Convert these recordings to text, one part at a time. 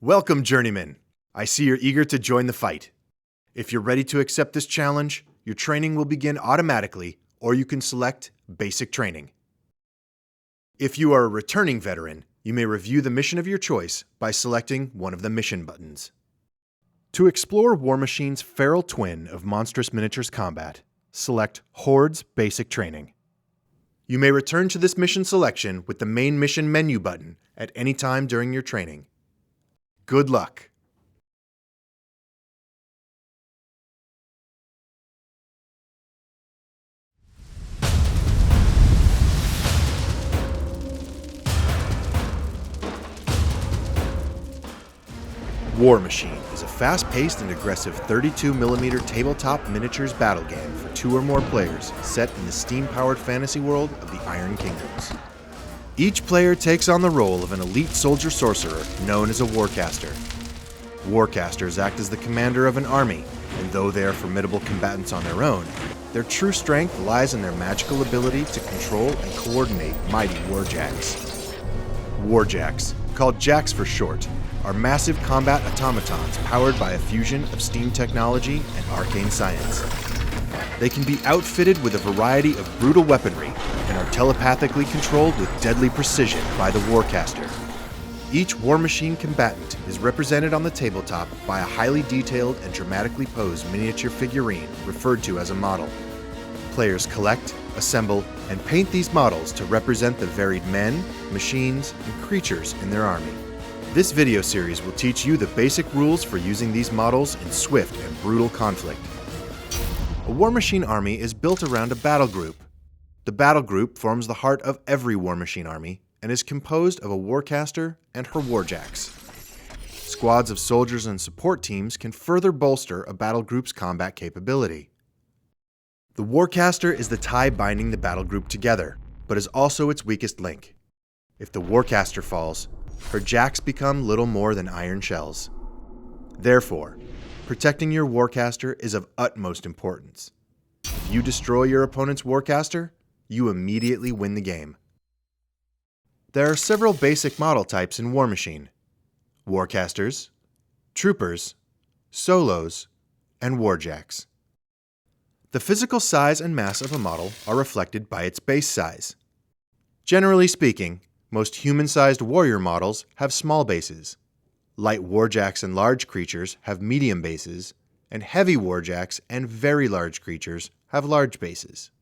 Welcome, Journeyman. I see you're eager to join the fight. If you're ready to accept this challenge, your training will begin automatically, or you can select Basic Training. If you are a returning veteran, you may review the mission of your choice by selecting one of the mission buttons. To explore Warmachine's feral twin of monstrous miniatures combat, select Horde's Basic Training. You may return to this mission selection with the main mission menu button at any time during your training. Good luck! Warmachine is a fast-paced and aggressive 32mm tabletop miniatures battle game for 2 or more players set in the steam-powered fantasy world of the Iron Kingdoms. Each player takes on the role of an elite soldier-sorcerer known as a warcaster. Warcasters act as the commander of an army, and though they are formidable combatants on their own, their true strength lies in their magical ability to control and coordinate mighty warjacks. Warjacks, called jacks for short, are massive combat automatons powered by a fusion of steam technology and arcane science. They can be outfitted with a variety of brutal weaponry and are telepathically controlled with deadly precision by the warcaster. Each Warmachine combatant is represented on the tabletop by a highly detailed and dramatically posed miniature figurine referred to as a model. Players collect, assemble, and paint these models to represent the varied men, machines, and creatures in their army. This video series will teach you the basic rules for using these models in swift and brutal conflict. A Warmachine army is built around a battle group. The battle group forms the heart of every Warmachine army and is composed of a warcaster and her warjacks. Squads of soldiers and support teams can further bolster a battle group's combat capability. The warcaster is the tie binding the battle group together, but is also its weakest link. If the warcaster falls, her jacks become little more than iron shells. Therefore, protecting your warcaster is of utmost importance. If you destroy your opponent's warcaster, you immediately win the game. There are several basic model types in Warmachine: warcasters, troopers, solos, and warjacks. The physical size and mass of a model are reflected by its base size. Generally speaking, most human-sized warrior models have small bases. Light warjacks and large creatures have medium bases, and heavy warjacks and very large creatures have large bases.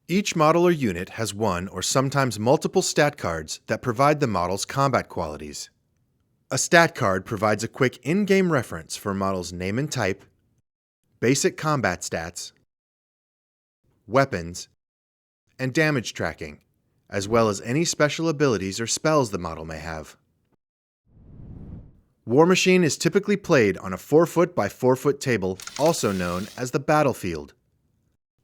Each model or unit has one or sometimes multiple stat cards that provide the model's combat qualities. A stat card provides a quick in-game reference for a model's name and type, basic combat stats, weapons, and damage tracking, as well as any special abilities or spells the model may have. Warmachine is typically played on a 4-foot by 4-foot table, also known as the battlefield.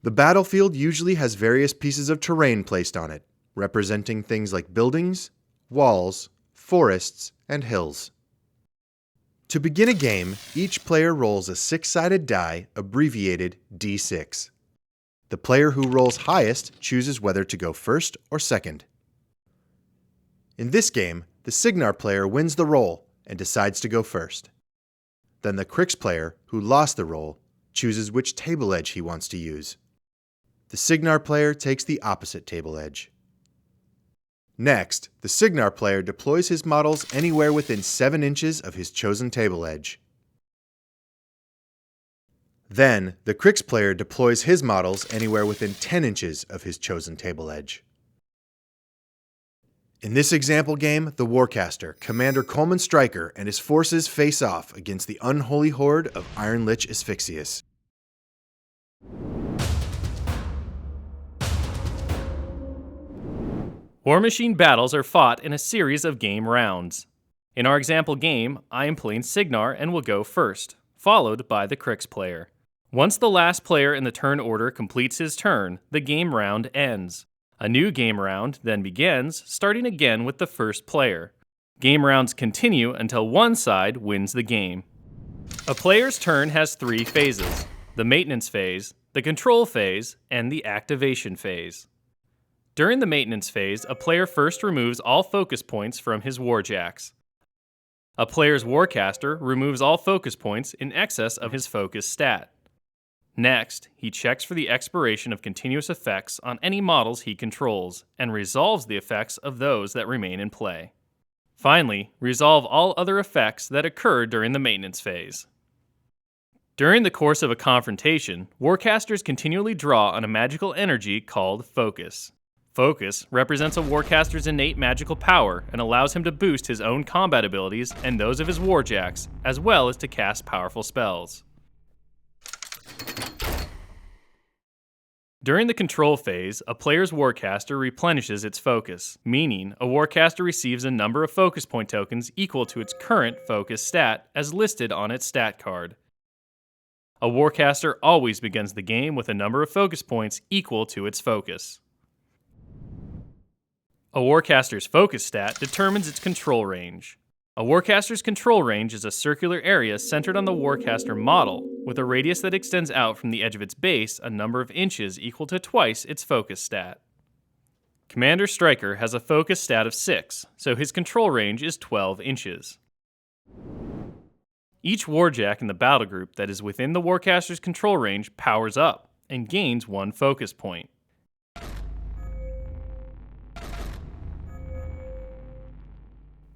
The battlefield usually has various pieces of terrain placed on it, representing things like buildings, walls, forests, and hills. To begin a game, each player rolls a 6-sided die, abbreviated D6. The player who rolls highest chooses whether to go first or second. In this game, the Cygnar player wins the roll and decides to go first. Then the Cryx player, who lost the roll, chooses which table edge he wants to use. The Cygnar player takes the opposite table edge. Next, the Cygnar player deploys his models anywhere within 7 inches of his chosen table edge. Then, the Cryx player deploys his models anywhere within 10 inches of his chosen table edge. In this example game, the warcaster, Commander Coleman Stryker, and his forces face off against the unholy horde of Iron Lich Asphyxius. Warmachine battles are fought in a series of game rounds. In our example game, I am playing Cygnar and will go first, followed by the Cryx player. Once the last player in the turn order completes his turn, the game round ends. A new game round then begins, starting again with the first player. Game rounds continue until one side wins the game. A player's turn has 3 phases: the maintenance phase, the control phase, and the activation phase. During the maintenance phase, a player first removes all focus points from his warjacks. A player's warcaster removes all focus points in excess of his focus stat. Next, he checks for the expiration of continuous effects on any models he controls, and resolves the effects of those that remain in play. Finally, resolve all other effects that occur during the maintenance phase. During the course of a confrontation, warcasters continually draw on a magical energy called Focus. Focus represents a warcaster's innate magical power and allows him to boost his own combat abilities and those of his warjacks, as well as to cast powerful spells. During the control phase, a player's warcaster replenishes its focus, meaning a warcaster receives a number of focus point tokens equal to its current focus stat as listed on its stat card. A warcaster always begins the game with a number of focus points equal to its focus. A warcaster's focus stat determines its control range. A warcaster's control range is a circular area centered on the warcaster model, with a radius that extends out from the edge of its base a number of inches equal to twice its focus stat. Commander Striker has a focus stat of 6, so his control range is 12 inches. Each warjack in the battle group that is within the warcaster's control range powers up and gains 1 focus point.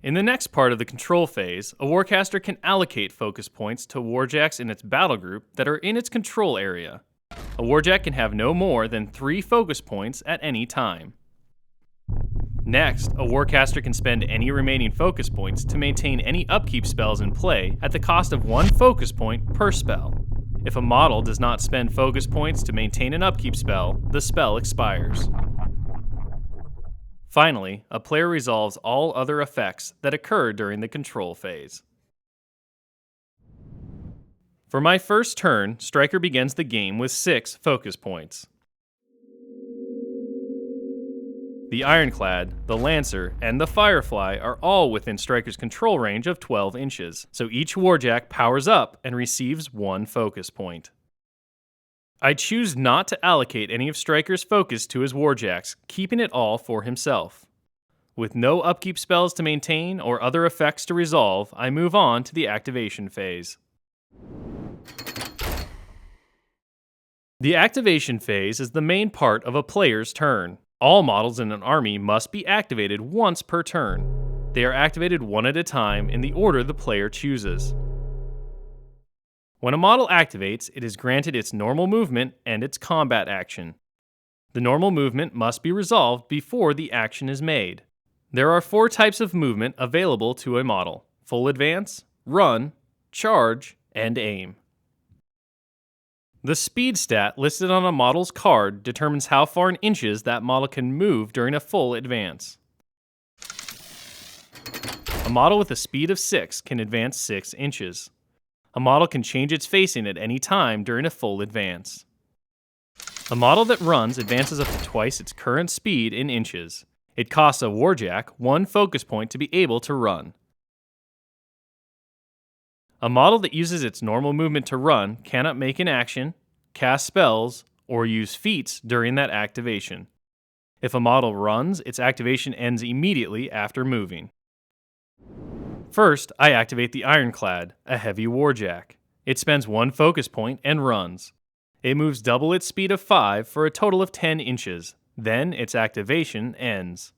In the next part of the control phase, a warcaster can allocate focus points to warjacks in its battle group that are in its control area. A warjack can have no more than 3 focus points at any time. Next, a warcaster can spend any remaining focus points to maintain any upkeep spells in play at the cost of 1 focus point per spell. If a model does not spend focus points to maintain an upkeep spell, the spell expires. Finally, a player resolves all other effects that occur during the control phase. For my first turn, Striker begins the game with 6 focus points. The Ironclad, the Lancer, and the Firefly are all within Striker's control range of 12 inches, so each warjack powers up and receives 1 focus point. I choose not to allocate any of Striker's focus to his warjacks, keeping it all for himself. With no upkeep spells to maintain or other effects to resolve, I move on to the activation phase. The activation phase is the main part of a player's turn. All models in an army must be activated once per turn. They are activated one at a time in the order the player chooses. When a model activates, it is granted its normal movement and its combat action. The normal movement must be resolved before the action is made. There are 4 types of movement available to a model: full advance, run, charge, and aim. The speed stat listed on a model's card determines how far in inches that model can move during a full advance. A model with a speed of 6 can advance 6 inches. A model can change its facing at any time during a full advance. A model that runs advances up to twice its current speed in inches. It costs a warjack 1 focus point to be able to run. A model that uses its normal movement to run cannot make an action, cast spells, or use feats during that activation. If a model runs, its activation ends immediately after moving. First, I activate the Ironclad, a heavy warjack. It spends 1 focus point and runs. It moves double its speed of 5 for a total of 10 inches. Then its activation ends.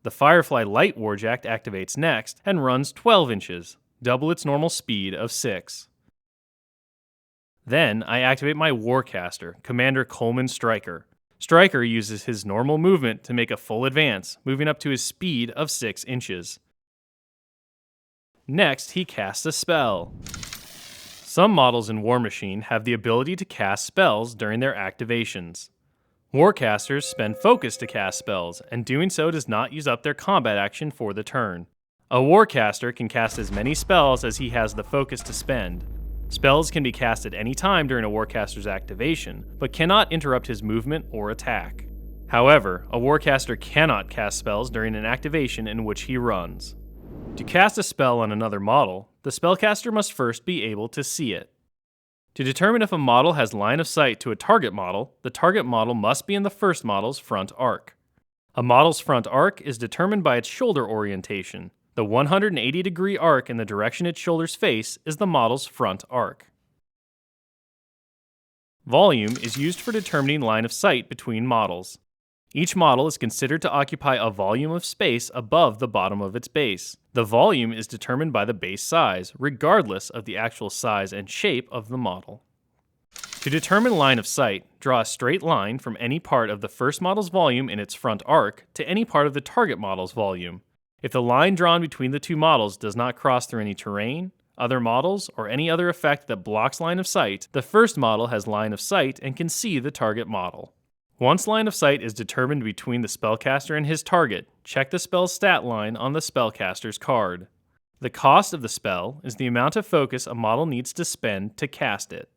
The Firefly Light Warjack activates next and runs 12 inches, double its normal speed of 6. Then I activate my Warcaster, Commander Coleman Striker. Striker uses his normal movement to make a full advance, moving up to his speed of 6 inches. Next, he casts a spell. Some models in Warmachine have the ability to cast spells during their activations. Warcasters spend focus to cast spells, and doing so does not use up their combat action for the turn. A Warcaster can cast as many spells as he has the focus to spend. Spells can be cast at any time during a Warcaster's activation, but cannot interrupt his movement or attack. However, a Warcaster cannot cast spells during an activation in which he runs. To cast a spell on another model, the spellcaster must first be able to see it. To determine if a model has line of sight to a target model, the target model must be in the first model's front arc. A model's front arc is determined by its shoulder orientation. The 180-degree arc in the direction its shoulders face is the model's front arc. Volume is used for determining line of sight between models. Each model is considered to occupy a volume of space above the bottom of its base. The volume is determined by the base size, regardless of the actual size and shape of the model. To determine line of sight, draw a straight line from any part of the first model's volume in its front arc to any part of the target model's volume. If the line drawn between the two models does not cross through any terrain, other models, or any other effect that blocks line of sight, the first model has line of sight and can see the target model. Once line of sight is determined between the spellcaster and his target, check the spell's stat line on the spellcaster's card. The cost of the spell is the amount of focus a model needs to spend to cast it.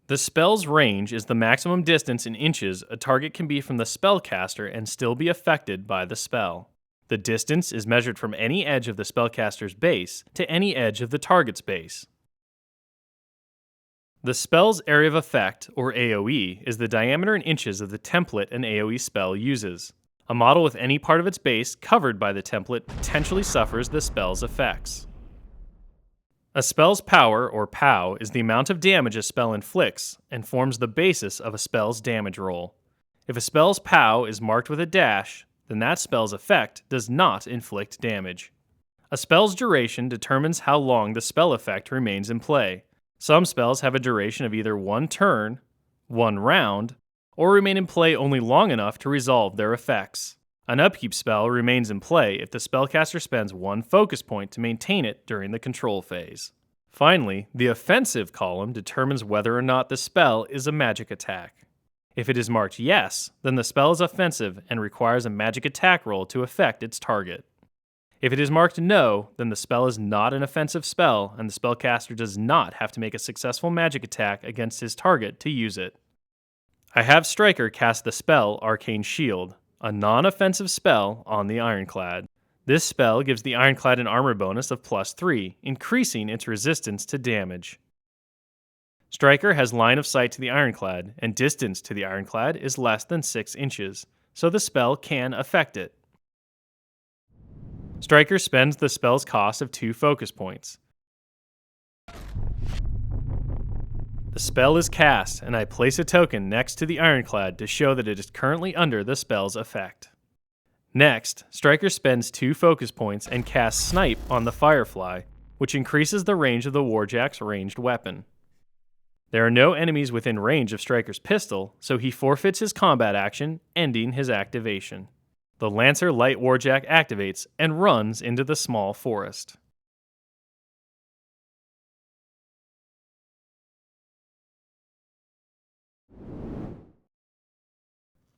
The spell's range is the maximum distance in inches a target can be from the spellcaster and still be affected by the spell. The distance is measured from any edge of the spellcaster's base to any edge of the target's base. The spell's area of effect, or AoE, is the diameter in inches of the template an AoE spell uses. A model with any part of its base covered by the template potentially suffers the spell's effects. A spell's power, or POW, is the amount of damage a spell inflicts and forms the basis of a spell's damage roll. If a spell's POW is marked with a dash, then that spell's effect does not inflict damage. A spell's duration determines how long the spell effect remains in play. Some spells have a duration of either one turn, one round, or remain in play only long enough to resolve their effects. An upkeep spell remains in play if the spellcaster spends one focus point to maintain it during the control phase. Finally, the offensive column determines whether or not the spell is a magic attack. If it is marked yes, then the spell is offensive and requires a magic attack roll to affect its target. If it is marked no, then the spell is not an offensive spell and the spellcaster does not have to make a successful magic attack against his target to use it. I have Striker cast the spell Arcane Shield, a non-offensive spell on the Ironclad. This spell gives the Ironclad an armor bonus of +3, increasing its resistance to damage. Striker has line of sight to the Ironclad, and distance to the Ironclad is less than 6 inches, so the spell can affect it. Striker spends the spell's cost of 2 focus points. The spell is cast, and I place a token next to the Ironclad to show that it is currently under the spell's effect. Next, Striker spends 2 focus points and casts Snipe on the Firefly, which increases the range of the warjack's ranged weapon. There are no enemies within range of Striker's pistol, so he forfeits his combat action, ending his activation. The Lancer Light Warjack activates and runs into the small forest.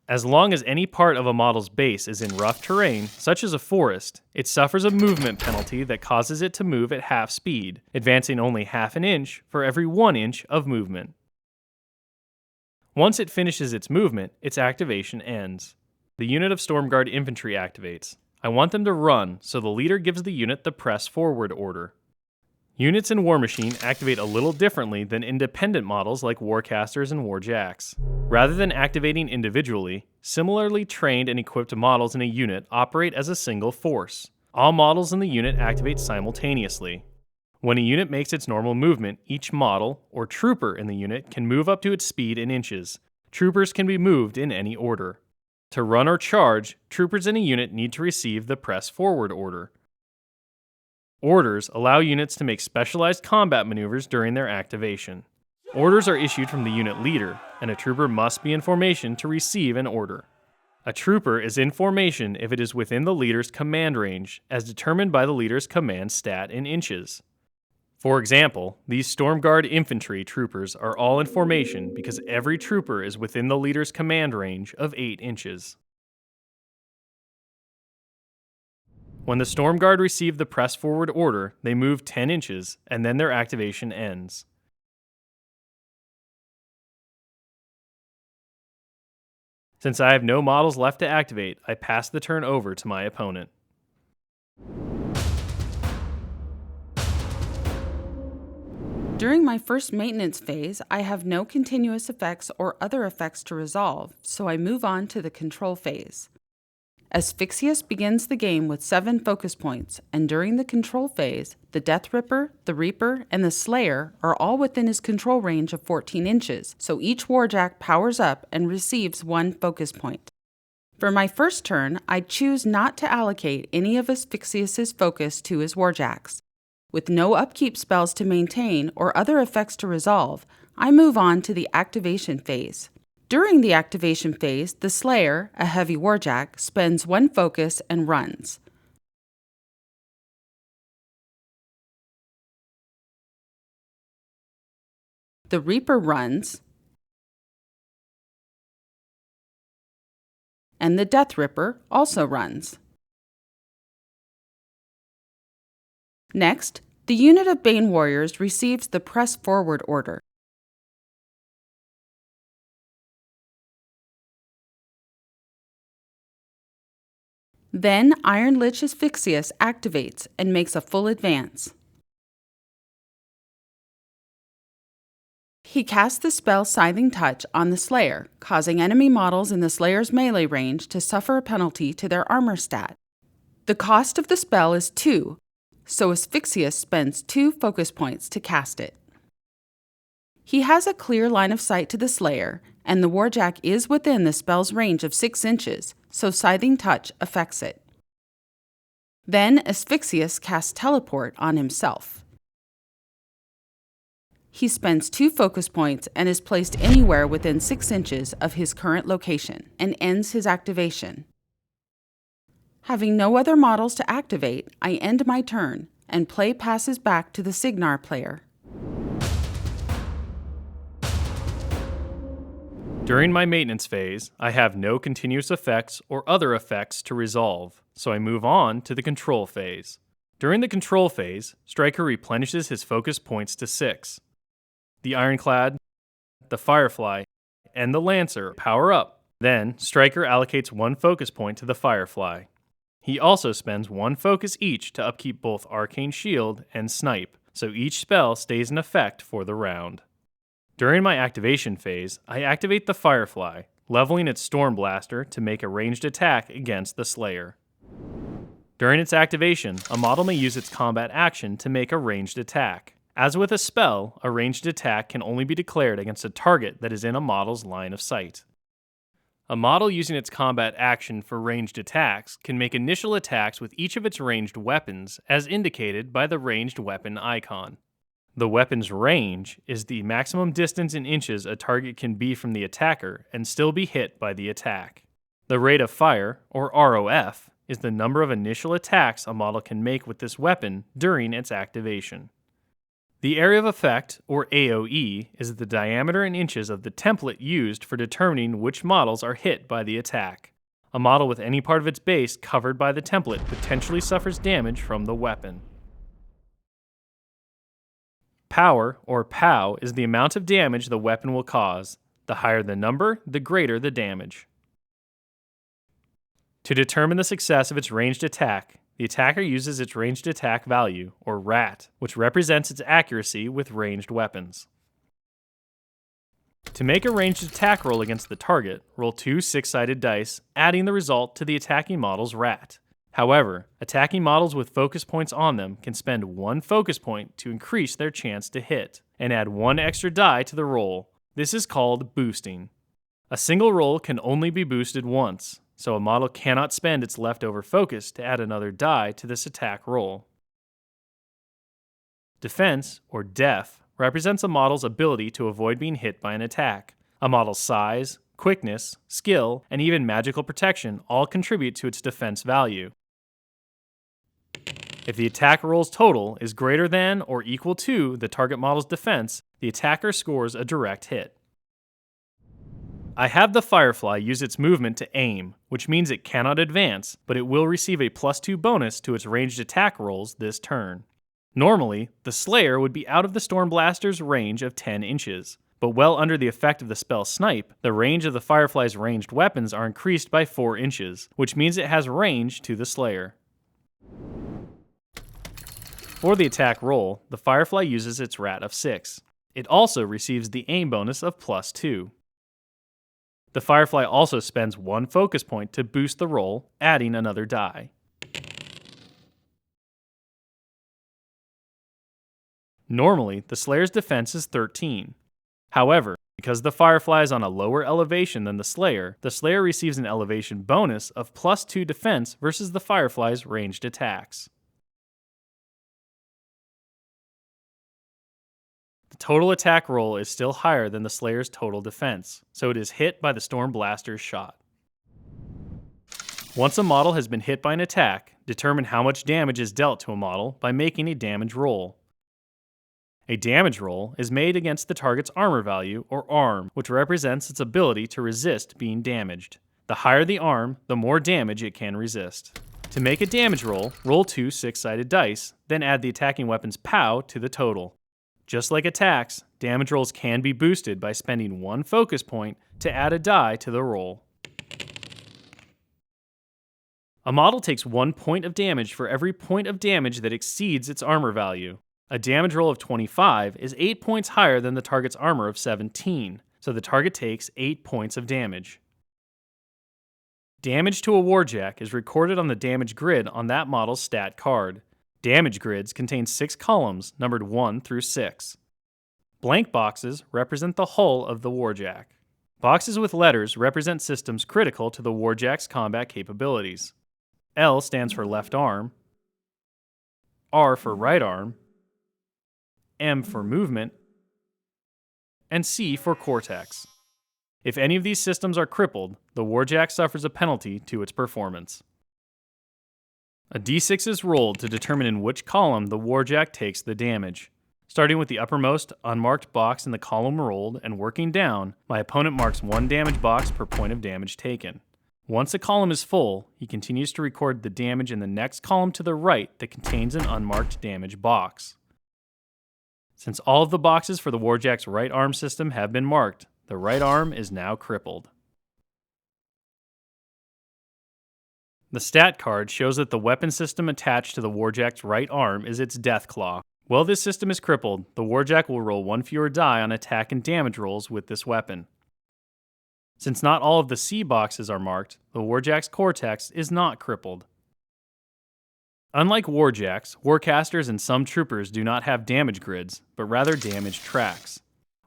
As long as any part of a model's base is in rough terrain, such as a forest, it suffers a movement penalty that causes it to move at half speed, advancing only half an inch for every 1 inch of movement. Once it finishes its movement, its activation ends. The unit of Stormguard infantry activates. I want them to run, so the leader gives the unit the press forward order. Units in Warmachine activate a little differently than independent models like warcasters and warjacks. Rather than activating individually, similarly trained and equipped models in a unit operate as a single force. All models in the unit activate simultaneously. When a unit makes its normal movement, each model, or trooper in the unit, can move up to its speed in inches. Troopers can be moved in any order. To run or charge, troopers in a unit need to receive the press forward order. Orders allow units to make specialized combat maneuvers during their activation. Orders are issued from the unit leader, and a trooper must be in formation to receive an order. A trooper is in formation if it is within the leader's command range, as determined by the leader's command stat in inches. For example, these Stormguard infantry troopers are all in formation because every trooper is within the leader's command range of 8 inches. When the Stormguard receive the press forward order, they move 10 inches, and then their activation ends. Since I have no models left to activate, I pass the turn over to my opponent. During my first maintenance phase, I have no continuous effects or other effects to resolve, so I move on to the control phase. Asphyxious begins the game with 7 focus points, and during the control phase, the Death Ripper, the Reaper, and the Slayer are all within his control range of 14 inches, so each warjack powers up and receives 1 focus point. For my first turn, I choose not to allocate any of Asphyxious's focus to his warjacks. With no upkeep spells to maintain or other effects to resolve, I move on to the activation phase. During the activation phase, the Slayer, a heavy warjack, spends 1 focus and runs. The Reaper runs, and the Death Ripper also runs. Next, the unit of Bane Warriors receives the Press Forward order. Then Iron Lich Asphyxious activates and makes a full advance. He casts the spell Scything Touch on the Slayer, causing enemy models in the Slayer's melee range to suffer a penalty to their armor stat. The cost of the spell is 2, so Asphyxious spends 2 focus points to cast it. He has a clear line of sight to the Slayer, and the warjack is within the spell's range of 6 inches, so Scything Touch affects it. Then Asphyxious casts Teleport on himself. He spends 2 focus points and is placed anywhere within 6 inches of his current location, and ends his activation. Having no other models to activate, I end my turn, and play passes back to the Cygnar player. During my maintenance phase, I have no continuous effects or other effects to resolve, so I move on to the control phase. During the control phase, Striker replenishes his focus points to 6. The Ironclad, the Firefly, and the Lancer power up. Then, Striker allocates 1 focus point to the Firefly. He also spends 1 focus each to upkeep both Arcane Shield and Snipe, so each spell stays in effect for the round. During my activation phase, I activate the Firefly, leveling its Storm Blaster to make a ranged attack against the Slayer. During its activation, a model may use its combat action to make a ranged attack. As with a spell, a ranged attack can only be declared against a target that is in a model's line of sight. A model using its combat action for ranged attacks can make initial attacks with each of its ranged weapons, as indicated by the ranged weapon icon. The weapon's range is the maximum distance in inches a target can be from the attacker and still be hit by the attack. The rate of fire, or ROF, is the number of initial attacks a model can make with this weapon during its activation. The area of effect, or AoE, is the diameter in inches of the template used for determining which models are hit by the attack. A model with any part of its base covered by the template potentially suffers damage from the weapon. Power, or POW, is the amount of damage the weapon will cause. The higher the number, the greater the damage. To determine the success of its ranged attack, the attacker uses its ranged attack value, or RAT, which represents its accuracy with ranged weapons. To make a ranged attack roll against the target, roll 2 6-sided dice, adding the result to the attacking model's RAT. However, attacking models with focus points on them can spend 1 focus point to increase their chance to hit, and add 1 extra die to the roll. This is called boosting. A single roll can only be boosted once, so a model cannot spend its leftover focus to add another die to this attack roll. Defense, or Def, represents a model's ability to avoid being hit by an attack. A model's size, quickness, skill, and even magical protection all contribute to its defense value. If the attack roll's total is greater than or equal to the target model's defense, the attacker scores a direct hit. I have the Firefly use its movement to aim, which means it cannot advance, but it will receive a +2 bonus to its ranged attack rolls this turn. Normally, the Slayer would be out of the Storm Blaster's range of 10 inches, but well under the effect of the spell Snipe, the range of the Firefly's ranged weapons are increased by 4 inches, which means it has range to the Slayer. For the attack roll, the Firefly uses its RAT of 6. It also receives the aim bonus of +2. The Firefly also spends 1 focus point to boost the roll, adding another die. Normally, the Slayer's defense is 13. However, because the Firefly is on a lower elevation than the Slayer receives an elevation bonus of +2 defense versus the Firefly's ranged attacks. The total attack roll is still higher than the Slayer's total defense, so it is hit by the Storm Blaster's shot. Once a model has been hit by an attack, determine how much damage is dealt to a model by making a damage roll. A damage roll is made against the target's armor value, or ARM, which represents its ability to resist being damaged. The higher the ARM, the more damage it can resist. To make a damage roll, roll 2 6-sided dice, then add the attacking weapon's POW to the total. Just like attacks, damage rolls can be boosted by spending 1 focus point to add a die to the roll. A model takes 1 point of damage for every point of damage that exceeds its armor value. A damage roll of 25 is 8 points higher than the target's armor of 17, so the target takes 8 points of damage. Damage to a warjack is recorded on the damage grid on that model's stat card. Damage grids contain 6 columns numbered 1 through 6. Blank boxes represent the hull of the warjack. Boxes with letters represent systems critical to the warjack's combat capabilities. L stands for left arm, R for right arm, M for movement, and C for cortex. If any of these systems are crippled, the warjack suffers a penalty to its performance. A d6 is rolled to determine in which column the warjack takes the damage. Starting with the uppermost unmarked box in the column rolled and working down, my opponent marks 1 damage box per point of damage taken. Once a column is full, he continues to record the damage in the next column to the right that contains an unmarked damage box. Since all of the boxes for the warjack's right arm system have been marked, the right arm is now crippled. The stat card shows that the weapon system attached to the warjack's right arm is its death claw. While this system is crippled, the warjack will roll 1 fewer die on attack and damage rolls with this weapon. Since not all of the C boxes are marked, the warjack's cortex is not crippled. Unlike warjacks, warcasters and some troopers do not have damage grids, but rather damage tracks.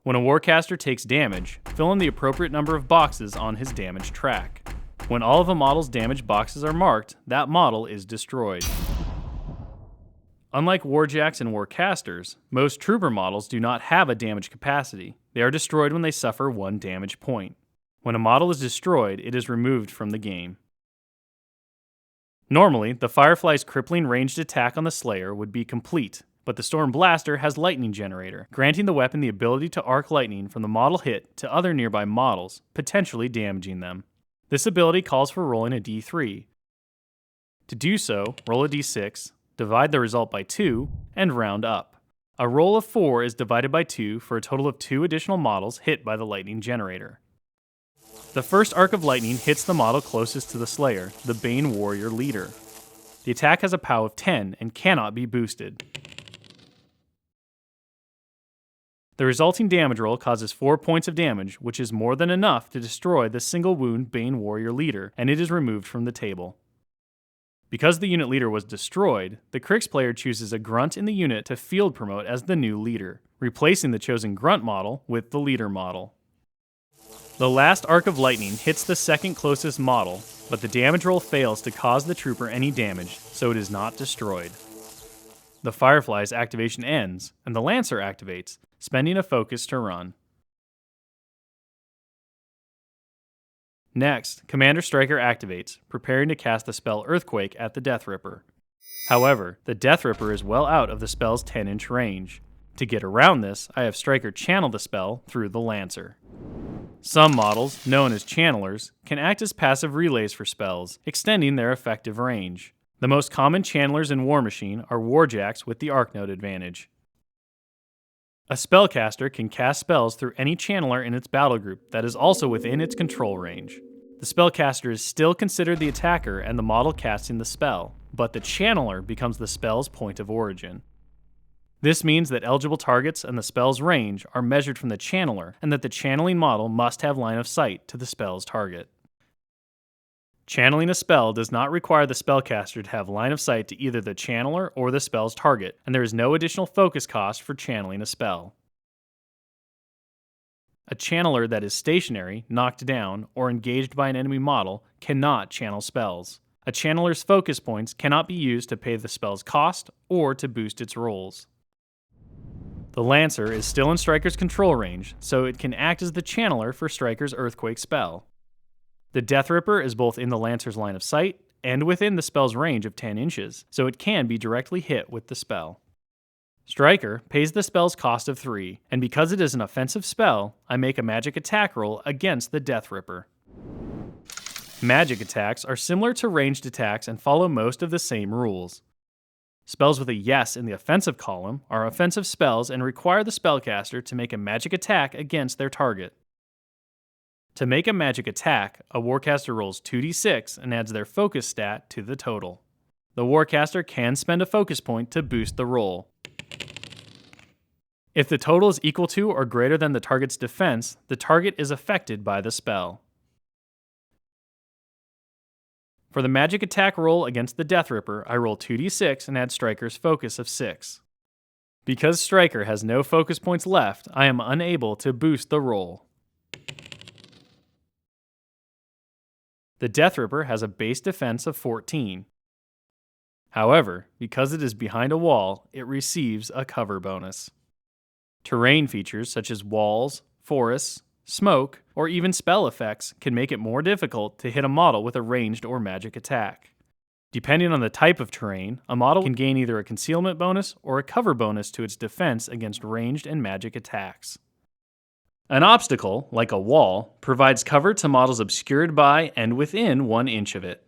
When a warcaster takes damage, fill in the appropriate number of boxes on his damage track. When all of a model's damage boxes are marked, that model is destroyed. Unlike warjacks and warcasters, most trooper models do not have a damage capacity. They are destroyed when they suffer 1 damage point. When a model is destroyed, it is removed from the game. Normally, the Firefly's crippling ranged attack on the Slayer would be complete, but the Storm Blaster has Lightning Generator, granting the weapon the ability to arc lightning from the model hit to other nearby models, potentially damaging them. This ability calls for rolling a d3. To do so, roll a d6, divide the result by 2, and round up. A roll of 4 is divided by 2 for a total of 2 additional models hit by the Lightning Generator. The first arc of lightning hits the model closest to the Slayer, the Bane Warrior Leader. The attack has a POW of 10 and cannot be boosted. The resulting damage roll causes 4 points of damage, which is more than enough to destroy the single wound Bane Warrior Leader, and it is removed from the table. Because the unit leader was destroyed, the Cryx player chooses a grunt in the unit to field promote as the new leader, replacing the chosen grunt model with the leader model. The last arc of lightning hits the second closest model, but the damage roll fails to cause the trooper any damage, so it is not destroyed. The Firefly's activation ends, and the Lancer activates, spending a focus to run. Next, Commander Striker activates, preparing to cast the spell Earthquake at the Death Ripper. However, the Death Ripper is well out of the spell's 10-inch range. To get around this, I have Striker channel the spell through the Lancer. Some models, known as channelers, can act as passive relays for spells, extending their effective range. The most common channelers in Warmachine are warjacks with the arc node advantage. A spellcaster can cast spells through any channeler in its battle group that is also within its control range. The spellcaster is still considered the attacker and the model casting the spell, but the channeler becomes the spell's point of origin. This means that eligible targets and the spell's range are measured from the channeler, and that the channeling model must have line of sight to the spell's target. Channeling a spell does not require the spellcaster to have line of sight to either the channeler or the spell's target, and there is no additional focus cost for channeling a spell. A channeler that is stationary, knocked down, or engaged by an enemy model cannot channel spells. A channeler's focus points cannot be used to pay the spell's cost or to boost its rolls. The Lancer is still in Striker's control range, so it can act as the channeler for Striker's Earthquake spell. The Death Ripper is both in the Lancer's line of sight and within the spell's range of 10 inches, so it can be directly hit with the spell. Striker pays the spell's cost of 3, and because it is an offensive spell, I make a magic attack roll against the Death Ripper. Magic attacks are similar to ranged attacks and follow most of the same rules. Spells with a yes in the offensive column are offensive spells and require the spellcaster to make a magic attack against their target. To make a magic attack, a warcaster rolls 2d6 and adds their focus stat to the total. The warcaster can spend a focus point to boost the roll. If the total is equal to or greater than the target's defense, the target is affected by the spell. For the magic attack roll against the Death Ripper, I roll 2d6 and add Striker's focus of 6. Because Striker has no focus points left, I am unable to boost the roll. The Death Ripper has a base defense of 14. However, because it is behind a wall, it receives a cover bonus. Terrain features such as walls, forests, smoke, or even spell effects can make it more difficult to hit a model with a ranged or magic attack. Depending on the type of terrain, a model can gain either a concealment bonus or a cover bonus to its defense against ranged and magic attacks. An obstacle, like a wall, provides cover to models obscured by and within 1 inch of it.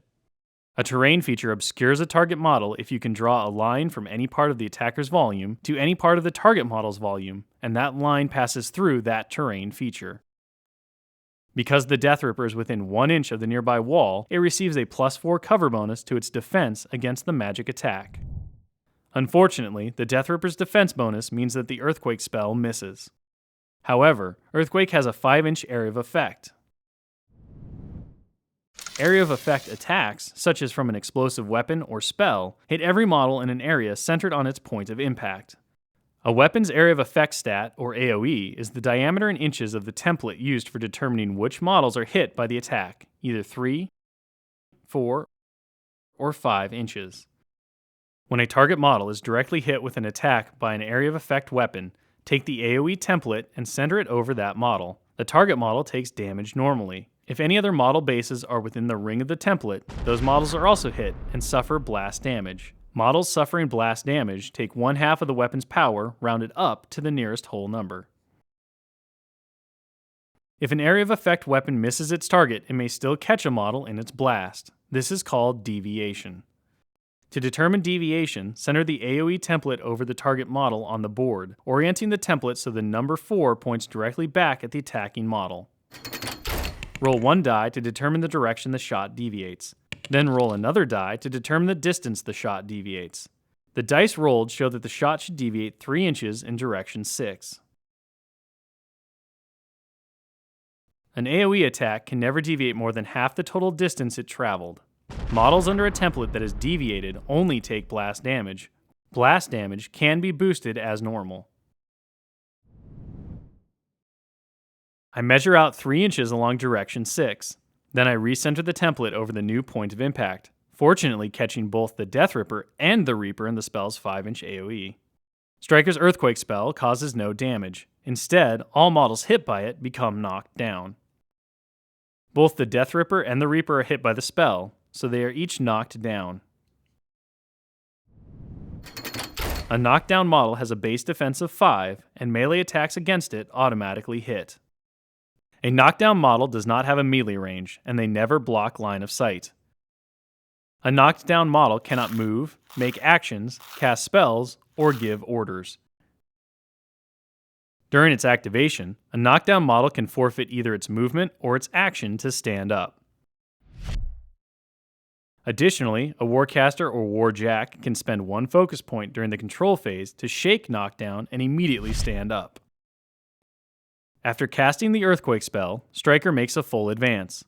A terrain feature obscures a target model if you can draw a line from any part of the attacker's volume to any part of the target model's volume, and that line passes through that terrain feature. Because the Death Ripper is within 1 inch of the nearby wall, it receives a +4 cover bonus to its defense against the magic attack. Unfortunately, the Death Ripper's defense bonus means that the Earthquake spell misses. However, Earthquake has a 5-inch area of effect. Area of effect attacks, such as from an explosive weapon or spell, hit every model in an area centered on its point of impact. A weapon's area of effect stat, or AoE, is the diameter in inches of the template used for determining which models are hit by the attack, either 3, 4, or 5 inches. When a target model is directly hit with an attack by an area of effect weapon, take the AoE template and center it over that model. The target model takes damage normally. If any other model bases are within the ring of the template, those models are also hit and suffer blast damage. Models suffering blast damage take 1/2 of the weapon's power, rounded up to the nearest whole number. If an area of effect weapon misses its target, it may still catch a model in its blast. This is called deviation. To determine deviation, center the AoE template over the target model on the board, orienting the template so the number 4 points directly back at the attacking model. Roll 1 die to determine the direction the shot deviates. Then roll another die to determine the distance the shot deviates. The dice rolled show that the shot should deviate 3 inches in direction 6. An AoE attack can never deviate more than half the total distance it traveled. Models under a template that is deviated only take blast damage. Blast damage can be boosted as normal. I measure out 3 inches along direction 6. Then I recenter the template over the new point of impact, fortunately catching both the Death Ripper and the Reaper in the spell's 5-inch AoE. Striker's Earthquake spell causes no damage. Instead, all models hit by it become knocked down. Both the Death Ripper and the Reaper are hit by the spell, so they are each knocked down. A knockdown model has a base defense of 5, and melee attacks against it automatically hit. A knockdown model does not have a melee range, and they never block line of sight. A knocked down model cannot move, make actions, cast spells, or give orders. During its activation, a knockdown model can forfeit either its movement or its action to stand up. Additionally, a warcaster or warjack can spend 1 focus point during the control phase to shake knockdown and immediately stand up. After casting the earthquake spell, Striker makes a full advance.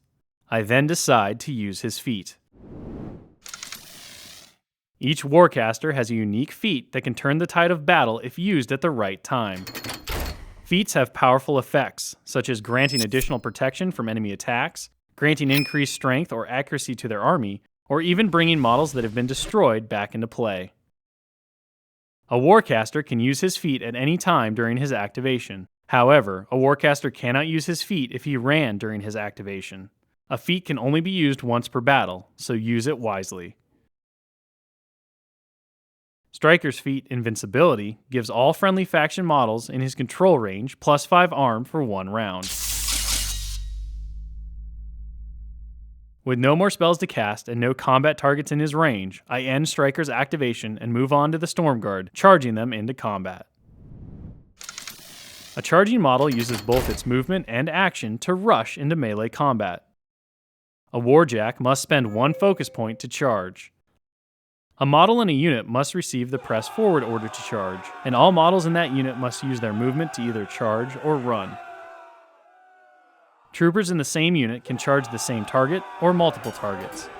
I then decide to use his feat. Each warcaster has a unique feat that can turn the tide of battle if used at the right time. Feats have powerful effects, such as granting additional protection from enemy attacks, granting increased strength or accuracy to their army, or even bringing models that have been destroyed back into play. A warcaster can use his feat at any time during his activation. However, a warcaster cannot use his feat if he ran during his activation. A feat can only be used once per battle, so use it wisely. Striker's feat, Invincibility, gives all friendly faction models in his control range +5 arm for 1 round. With no more spells to cast and no combat targets in his range, I end Striker's activation and move on to the Stormguard, charging them into combat. A charging model uses both its movement and action to rush into melee combat. A warjack must spend 1 focus point to charge. A model in a unit must receive the press forward order to charge, and all models in that unit must use their movement to either charge or run. Troopers in the same unit can charge the same target or multiple targets.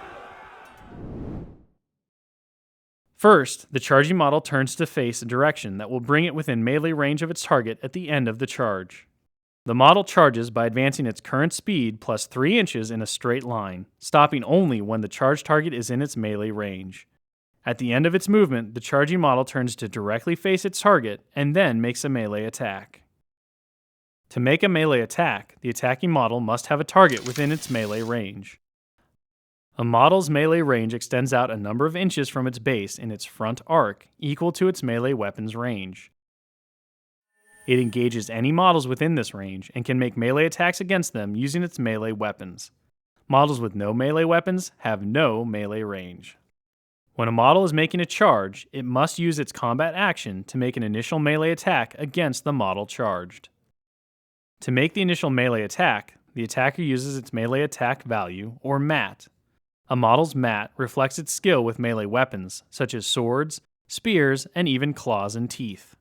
First, the charging model turns to face a direction that will bring it within melee range of its target at the end of the charge. The model charges by advancing its current speed +3 inches in a straight line, stopping only when the charge target is in its melee range. At the end of its movement, the charging model turns to directly face its target and then makes a melee attack. To make a melee attack, the attacking model must have a target within its melee range. A model's melee range extends out a number of inches from its base in its front arc, equal to its melee weapon's range. It engages any models within this range and can make melee attacks against them using its melee weapons. Models with no melee weapons have no melee range. When a model is making a charge, it must use its combat action to make an initial melee attack against the model charged. To make the initial melee attack, the attacker uses its melee attack value, or MAT. A model's MAT reflects its skill with melee weapons, such as swords, spears, and even claws and teeth.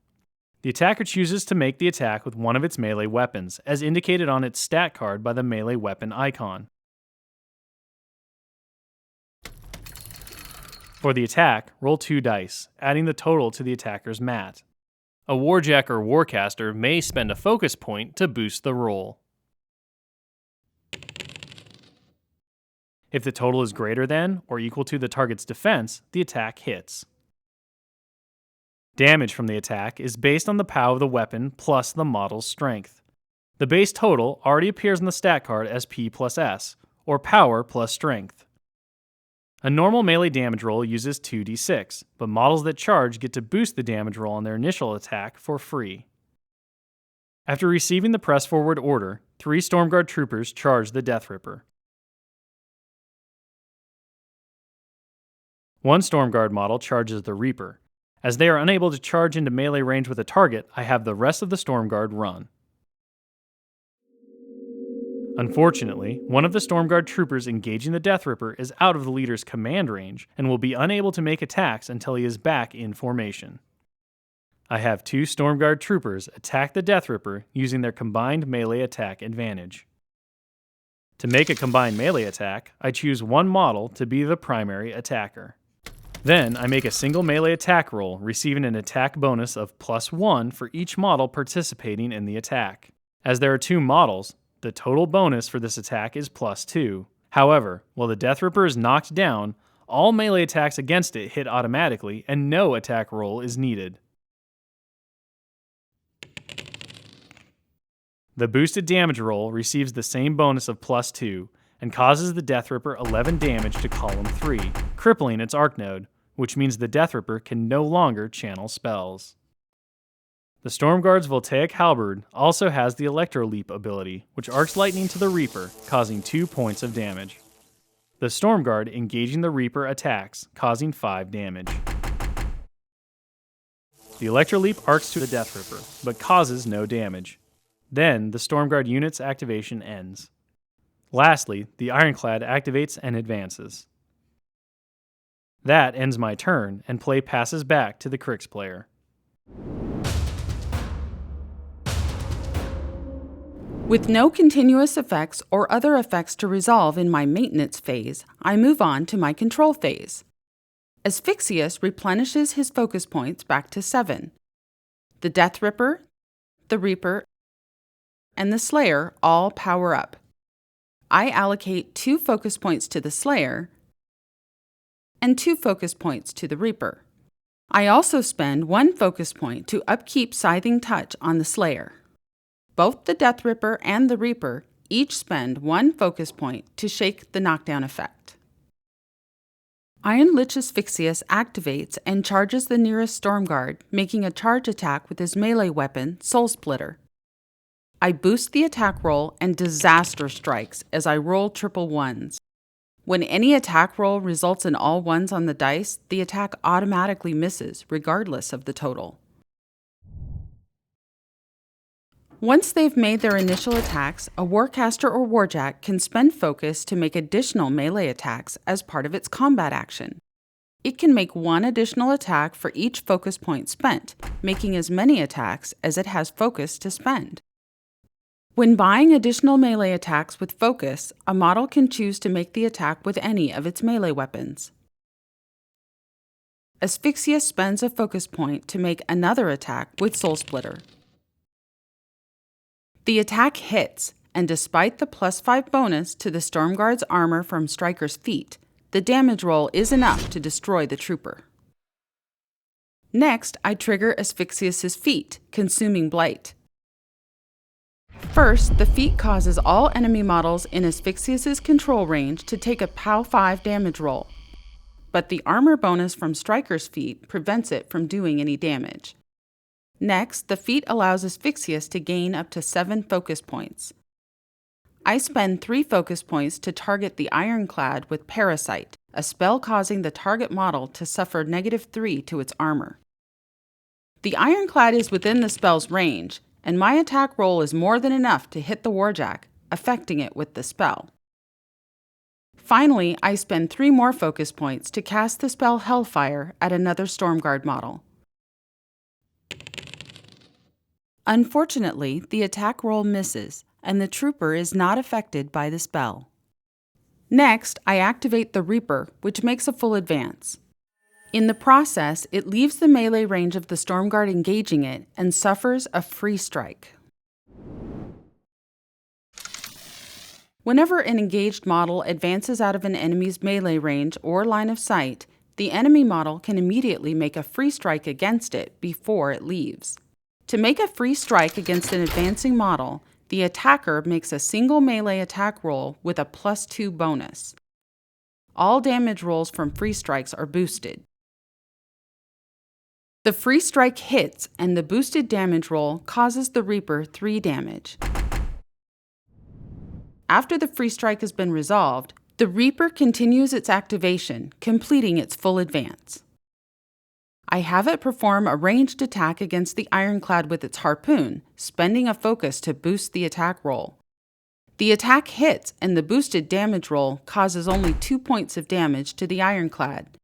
The attacker chooses to make the attack with one of its melee weapons, as indicated on its stat card by the melee weapon icon. For the attack, roll 2 dice, adding the total to the attacker's MAT. A warjack or warcaster may spend a focus point to boost the roll. If the total is greater than or equal to the target's defense, the attack hits. Damage from the attack is based on the POW of the weapon plus the model's strength. The base total already appears on the stat card as P plus S, or power plus strength. A normal melee damage roll uses 2d6, but models that charge get to boost the damage roll on their initial attack for free. After receiving the press forward order, 3 Stormguard troopers charge the Death Ripper. 1 Stormguard model charges the Reaper. As they are unable to charge into melee range with a target, I have the rest of the Stormguard run. Unfortunately, one of the Stormguard troopers engaging the Death Ripper is out of the leader's command range and will be unable to make attacks until he is back in formation. I have 2 Stormguard troopers attack the Death Ripper using their combined melee attack advantage. To make a combined melee attack, I choose one model to be the primary attacker. Then I make a single melee attack roll, receiving an attack bonus of +1 for each model participating in the attack. As there are 2 models, the total bonus for this attack is +2. However, while the Death Ripper is knocked down, all melee attacks against it hit automatically and no attack roll is needed. The boosted damage roll receives the same bonus of +2 and causes the Death Ripper 11 damage to column 3, crippling its arc node, which means the Death Ripper can no longer channel spells. The Stormguard's Voltaic Halberd also has the Electro Leap ability, which arcs lightning to the Reaper, causing 2 points of damage. The Stormguard engaging the Reaper attacks, causing 5 damage. The Electro Leap arcs to the Death Ripper, but causes no damage. Then, the Stormguard unit's activation ends. Lastly, the Ironclad activates and advances. That ends my turn, and play passes back to the Cryx player. With no continuous effects or other effects to resolve in my maintenance phase, I move on to my control phase. Asphyxious replenishes his focus points back to 7. The Death Ripper, the Reaper, and the Slayer all power up. I allocate 2 focus points to the Slayer and 2 focus points to the Reaper. I also spend 1 focus point to upkeep Scything Touch on the Slayer. Both the Death Ripper and the Reaper each spend 1 focus point to shake the knockdown effect. Iron Lich Asphyxious activates and charges the nearest Storm Guard, making a charge attack with his melee weapon, Soul Splitter. I boost the attack roll and disaster strikes as I roll triple 1s. When any attack roll results in all 1s on the dice, the attack automatically misses, regardless of the total. Once they've made their initial attacks, a warcaster or warjack can spend focus to make additional melee attacks as part of its combat action. It can make 1 additional attack for each focus point spent, making as many attacks as it has focus to spend. When buying additional melee attacks with focus, a model can choose to make the attack with any of its melee weapons. Asphyxious spends a focus point to make another attack with Soul Splitter. The attack hits, and despite the +5 bonus to the Stormguard's armor from Striker's feat, the damage roll is enough to destroy the trooper. Next, I trigger Asphyxious's feat, Consuming Blight. First, the feat causes all enemy models in Asphyxious's control range to take a POW 5 damage roll, but the armor bonus from Striker's feat prevents it from doing any damage. Next, the feat allows Asphyxious to gain up to 7 focus points. I spend 3 focus points to target the Ironclad with Parasite, a spell causing the target model to suffer -3 to its armor. The Ironclad is within the spell's range, and my attack roll is more than enough to hit the Warjack, affecting it with the spell. Finally, I spend 3 more focus points to cast the spell Hellfire at another Stormguard model. Unfortunately, the attack roll misses, and the trooper is not affected by the spell. Next, I activate the Reaper, which makes a full advance. In the process, it leaves the melee range of the Stormguard engaging it and suffers a free strike. Whenever an engaged model advances out of an enemy's melee range or line of sight, the enemy model can immediately make a free strike against it before it leaves. To make a free strike against an advancing model, the attacker makes a single melee attack roll with a +2 bonus. All damage rolls from free strikes are boosted. The free strike hits, and the boosted damage roll causes the Reaper 3 damage. After the free strike has been resolved, the Reaper continues its activation, completing its full advance. I have it perform a ranged attack against the Ironclad with its harpoon, spending a focus to boost the attack roll. The attack hits, and the boosted damage roll causes only 2 points of damage to the Ironclad.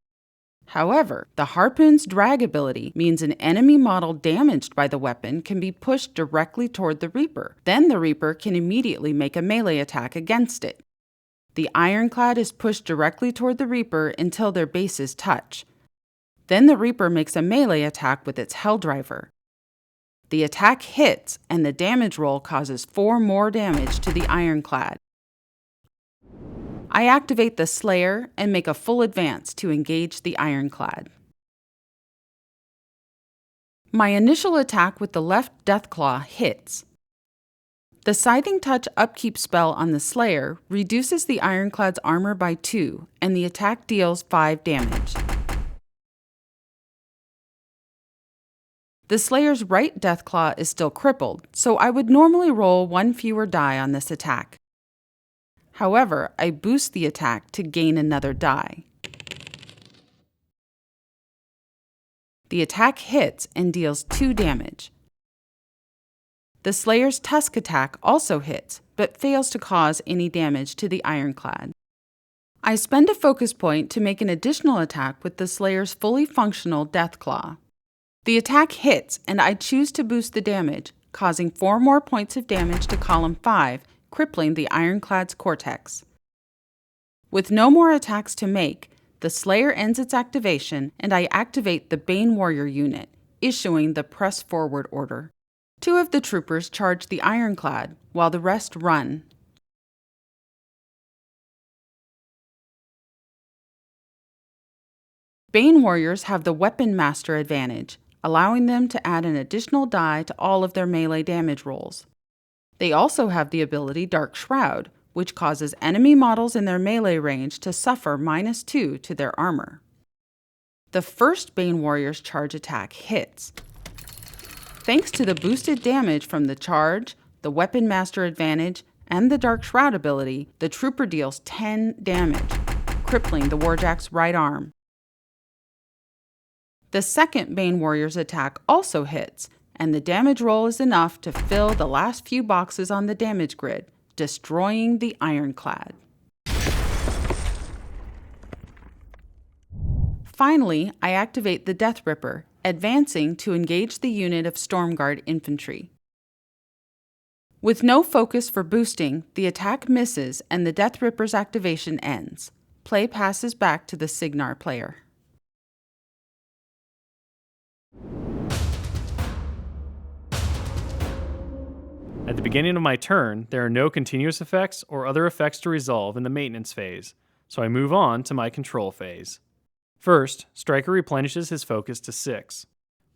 However, the harpoon's drag ability means an enemy model damaged by the weapon can be pushed directly toward the Reaper. Then the Reaper can immediately make a melee attack against it. The Ironclad is pushed directly toward the Reaper until their bases touch. Then the Reaper makes a melee attack with its Helldriver. The attack hits, and the damage roll causes 4 more damage to the Ironclad. I activate the Slayer and make a full advance to engage the Ironclad. My initial attack with the left Deathclaw hits. The Scything Touch upkeep spell on the Slayer reduces the Ironclad's armor by 2, and the attack deals 5 damage. The Slayer's right Deathclaw is still crippled, so I would normally roll 1 fewer die on this attack. However, I boost the attack to gain another die. The attack hits and deals 2 damage. The Slayer's Tusk attack also hits, but fails to cause any damage to the Ironclad. I spend a focus point to make an additional attack with the Slayer's fully functional Death Claw. The attack hits, and I choose to boost the damage, causing 4 more points of damage to column 5, crippling the Ironclad's cortex. With no more attacks to make, the Slayer ends its activation, and I activate the Bane Warrior unit, issuing the Press Forward order. 2 of the troopers charge the Ironclad, while the rest run. Bane Warriors have the Weapon Master advantage, allowing them to add an additional die to all of their melee damage rolls. They also have the ability Dark Shroud, which causes enemy models in their melee range to suffer -2 to their armor. The first Bane Warrior's charge attack hits. Thanks to the boosted damage from the charge, the Weapon Master advantage, and the Dark Shroud ability, the trooper deals 10 damage, crippling the warjack's right arm. The second Bane Warrior's attack also hits, and the damage roll is enough to fill the last few boxes on the damage grid, destroying the Ironclad. Finally, I activate the Death Ripper, advancing to engage the unit of Stormguard infantry. With no focus for boosting, the attack misses and the Death Ripper's activation ends. Play passes back to the Cygnar player. At the beginning of my turn, there are no continuous effects or other effects to resolve in the maintenance phase, so I move on to my control phase. First, Striker replenishes his focus to 6.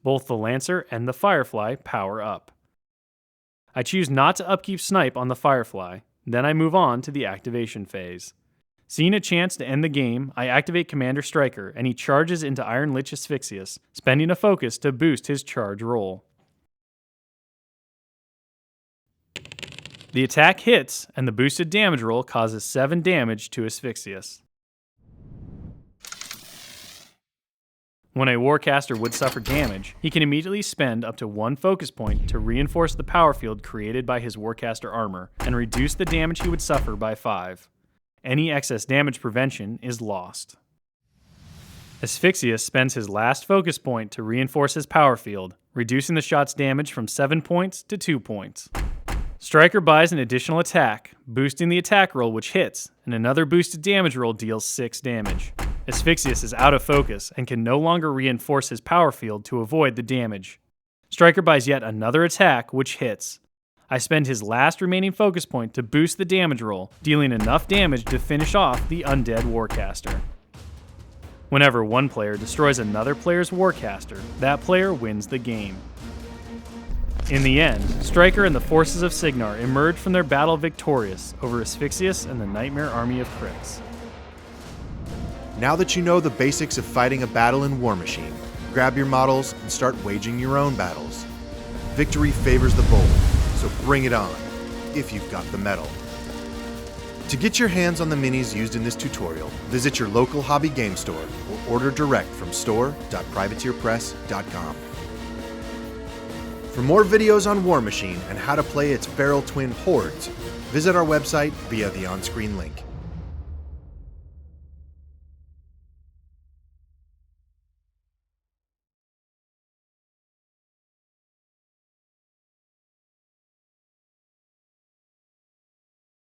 Both the Lancer and the Firefly power up. I choose not to upkeep Snipe on the Firefly, then I move on to the activation phase. Seeing a chance to end the game, I activate Commander Striker and he charges into Iron Lich Asphyxious, spending a focus to boost his charge roll. The attack hits, and the boosted damage roll causes 7 damage to Asphyxious. When a warcaster would suffer damage, he can immediately spend up to 1 focus point to reinforce the power field created by his warcaster armor, and reduce the damage he would suffer by 5. Any excess damage prevention is lost. Asphyxious spends his last focus point to reinforce his power field, reducing the shot's damage from 7 points to 2 points. Striker buys an additional attack, boosting the attack roll which hits, and another boosted damage roll deals 6 damage. Asphyxious is out of focus and can no longer reinforce his power field to avoid the damage. Striker buys yet another attack which hits. I spend his last remaining focus point to boost the damage roll, dealing enough damage to finish off the undead warcaster. Whenever one player destroys another player's warcaster, that player wins the game. In the end, Striker and the forces of Cygnar emerge from their battle victorious over Asphyxious and the Nightmare Army of Cryx. Now that you know the basics of fighting a battle in Warmachine, grab your models and start waging your own battles. Victory favors the bold, so bring it on, if you've got the metal. To get your hands on the minis used in this tutorial, visit your local hobby game store or order direct from store.privateerpress.com. For more videos on Warmachine and how to play its feral twin hordes, visit our website via the on-screen link.